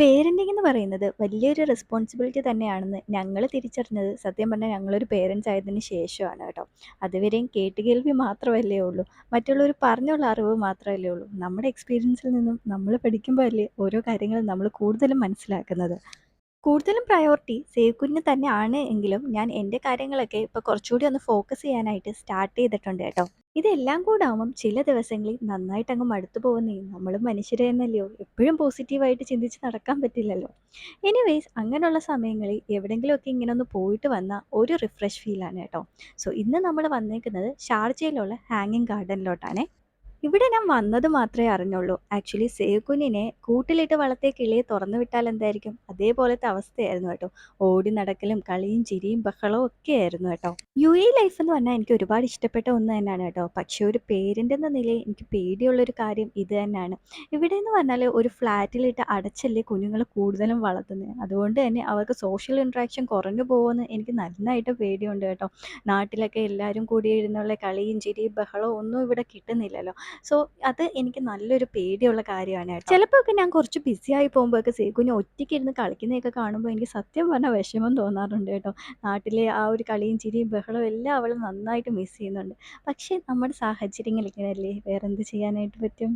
Parenting എന്ന് പറയുന്നത് വലിയൊരു റെസ്പോൺസിബിലിറ്റി തന്നെയാണെന്ന് ഞങ്ങൾ തിരിച്ചറിഞ്ഞത് സത്യം പറഞ്ഞാൽ ഞങ്ങളൊരു പേരൻസ് ആയതിന് ശേഷമാണ് കേട്ടോ. അതുവരെയും കേട്ടുകേൾവി മാത്രമല്ലേ ഉള്ളൂ. മറ്റുള്ളവർ പറഞ്ഞുള്ള അറിവ് മാത്രമല്ലേ ഉള്ളൂ. നമ്മുടെ എക്സ്പീരിയൻസിൽ നിന്നും നമ്മൾ പഠിക്കുമ്പോൾ അല്ലേ ഓരോ കാര്യങ്ങളും നമ്മൾ കൂടുതലും മനസ്സിലാക്കുന്നത്. കൂടുതലും പ്രയോറിറ്റി സേവ്കുഞ്ഞിന് തന്നെയാണ് എങ്കിലും ഞാൻ എൻ്റെ കാര്യങ്ങളൊക്കെ ഇപ്പോൾ കുറച്ചുകൂടി ഒന്ന് ഫോക്കസ് ചെയ്യാനായിട്ട് സ്റ്റാർട്ട് ചെയ്തിട്ടുണ്ട് കേട്ടോ. ഇതെല്ലാം കൂടെ ആകുമ്പം ചില ദിവസങ്ങളിൽ നന്നായിട്ട് അങ്ങ് മടുത്തു പോകുന്നേ. നമ്മളും മനുഷ്യരെ തന്നെയല്ലയോ, എപ്പോഴും പോസിറ്റീവായിട്ട് ചിന്തിച്ച് നടക്കാൻ പറ്റില്ലല്ലോ. എനിവേയ്സ് അങ്ങനെയുള്ള സമയങ്ങളിൽ എവിടെയെങ്കിലുമൊക്കെ ഇങ്ങനെ ഒന്ന് പോയിട്ട് വന്നാൽ ഒരു റിഫ്രഷ് ഫീലാണ് കേട്ടോ. സോ ഇന്ന് നമ്മൾ വന്നേക്കുന്നത് ഷാർജയിലുള്ള ഹാങ്ങിങ് ഗാർഡനിലോട്ടാണേ. ഇവിടെ ഞാൻ വന്നത് മാത്രമേ അറിഞ്ഞുള്ളൂ. ആക്ച്വലി സേവ്കുഞ്ഞിനെ കൂട്ടിലിട്ട് വളർത്തിയ കിളിയെ തുറന്നു വിട്ടാൽ എന്തായിരിക്കും? അതേപോലത്തെ അവസ്ഥയായിരുന്നു കേട്ടോ. ഓടി നടക്കലും കളിയും ചിരിയും ബഹളവും ഒക്കെ ആയിരുന്നു കേട്ടോ. യുഎഇ ലൈഫ് എന്ന് പറഞ്ഞാൽ എനിക്ക് ഒരുപാട് ഇഷ്ടപ്പെട്ട ഒന്ന് തന്നെയാണ് കേട്ടോ. പക്ഷേ ഒരു പേരന്റ് എന്ന നിലയിൽ എനിക്ക് പേടിയുള്ളൊരു കാര്യം ഇത് തന്നെയാണ്. ഇവിടെ എന്ന് പറഞ്ഞാൽ ഒരു ഫ്ലാറ്റിലിട്ട് അടച്ചല്ലേ കുഞ്ഞുങ്ങൾ കൂടുതലും വളർത്തുന്നത്. അതുകൊണ്ട് തന്നെ അവർക്ക് സോഷ്യൽ ഇൻട്രാക്ഷൻ കുറഞ്ഞു പോകുമെന്ന് എനിക്ക് നന്നായിട്ട് പേടിയുണ്ട് കേട്ടോ. നാട്ടിലൊക്കെ എല്ലാവരും കൂടി ഇരുന്നുള്ള കളിയും ചിരിയും ബഹളവും ഒന്നും ഇവിടെ കിട്ടുന്നില്ലല്ലോ. സോ അത് എനിക്ക് നല്ലൊരു പേടിയുള്ള കാര്യമാണ് കേട്ടോ. ചിലപ്പോഴൊക്കെ ഞാൻ കുറച്ച് ബിസിയായി പോകുമ്പോഴൊക്കെ സേകുഞ്ഞ് ഒറ്റയ്ക്കിരുന്ന് കളിക്കുന്നതൊക്കെ കാണുമ്പോൾ എനിക്ക് സത്യം പറഞ്ഞാൽ വിഷമം തോന്നാറുണ്ട് കേട്ടോ. നാട്ടിലെ ആ ഒരു കളിയും ചിരിയും ബഹളവും എല്ലാം അവൾ നന്നായിട്ട് മിസ് ചെയ്യുന്നുണ്ട്. പക്ഷേ നമ്മുടെ സാഹചര്യങ്ങൾ ഇങ്ങനെയല്ലേ, വേറെന്ത് ചെയ്യാനായിട്ട് പറ്റും?